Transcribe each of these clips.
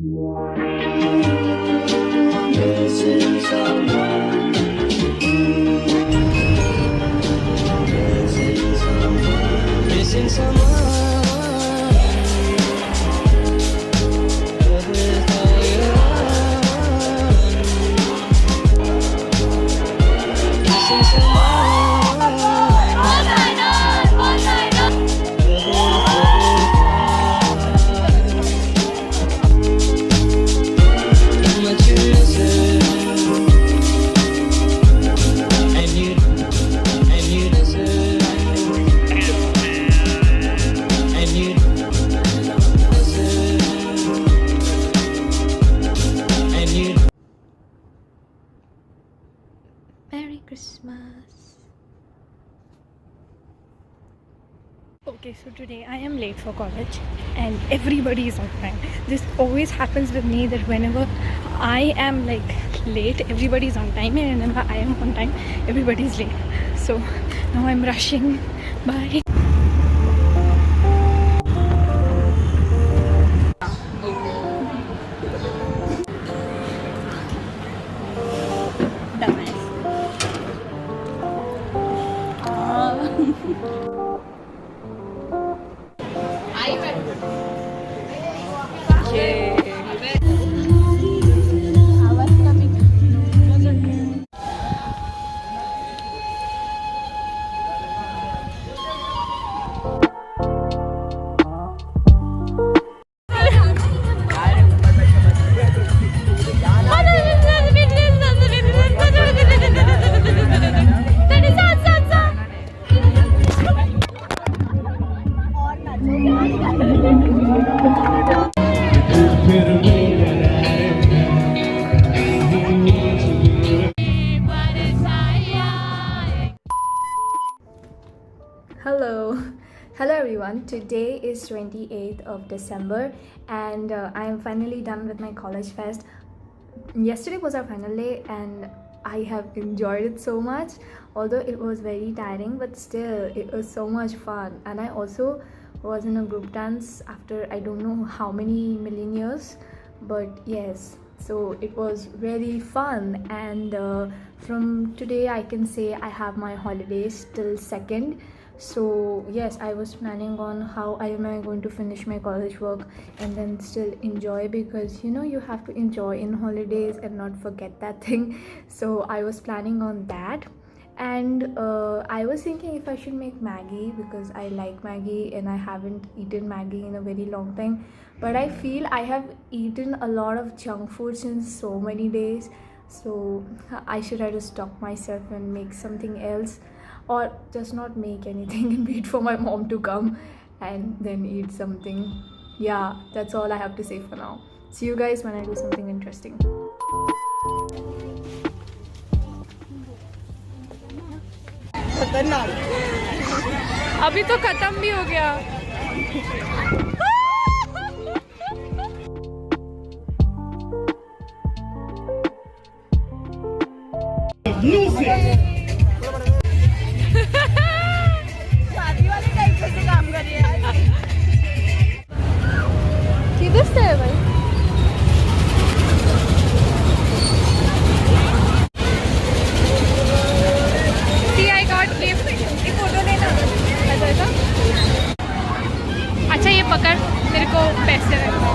Missing someone. Missing someone. Missing someone. Merry Christmas. Okay, so today I am late for college and everybody is on time. This always happens with me, that whenever I am like late, everybody is on time, and whenever I am on time, everybody is late. So now I'm rushing. Bye. Hello everyone. Today is 28th of December and I am finally done with my college fest. Yesterday was our final day and I have enjoyed it so much, although it was very tiring, but still it was so much fun. And I also was in a group dance after I don't know how many million years, but yes, so it was really fun. And from today I can say I have my holidays till 2nd. So yes, I was planning on how am I going to finish my college work and then still enjoy, because you know you have to enjoy in holidays and not forget that thing. So I was planning on that, and I was thinking if I should make Maggie, because I like Maggie and I haven't eaten Maggie in a very long time. But I feel I have eaten a lot of junk food since so many days, so I should try to stop myself and make something else, or just not make anything and wait for my mom to come and then eat something. Yeah, that's all I have to say for now. See you guys when I do something interesting. अभी तो खत्म भी हो गया. शादी वाले type से काम कर रही है. किधर से है भाई? See, I got gift. एक फोटो लेना. ऐसा. अच्छा ये पकड़, मेरे को पैसे रखना.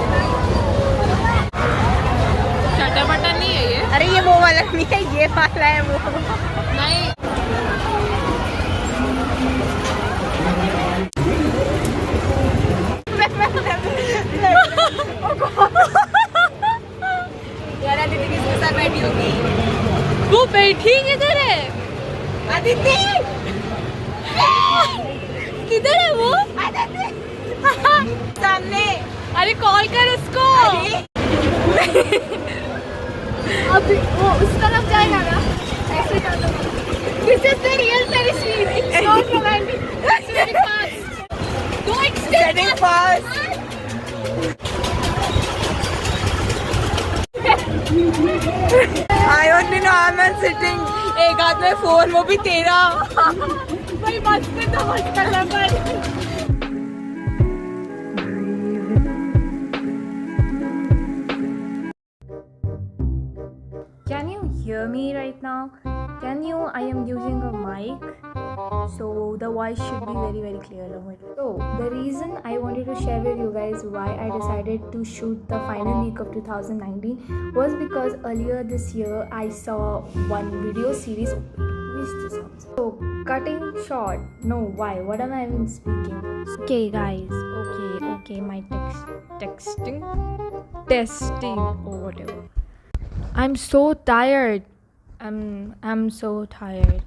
चटर बटन नहीं है ये. अरे ये वो वाला नहीं है, ये वाला है वो. नहीं. यार अदिति किसके साथ बैठी होगी? वो बैठी किधर है? अदिति किधर है वो? अदिति सामने. अरे कॉल कर उसको. अभी वो उस तरफ जाएगा ना, ऐसे कर दो. This is the real Paris scene. It's not romantic. It's very fast. Go extend fast. I only know I'm sitting. एक हाथ में फोन, वो भी तेरा. भाई मस्त में तो मस्त कर रहा है. hear me right now? Can you? I am using a mic, so the voice should be very clear. So the reason I wanted to share with you guys why I decided to shoot the final week of 2019 was because earlier this year I saw one video series. Who is this also? So cutting short. No, why? What am I even speaking? Okay, guys. Okay. My testing or whatever. I'm so tired. I'm so tired.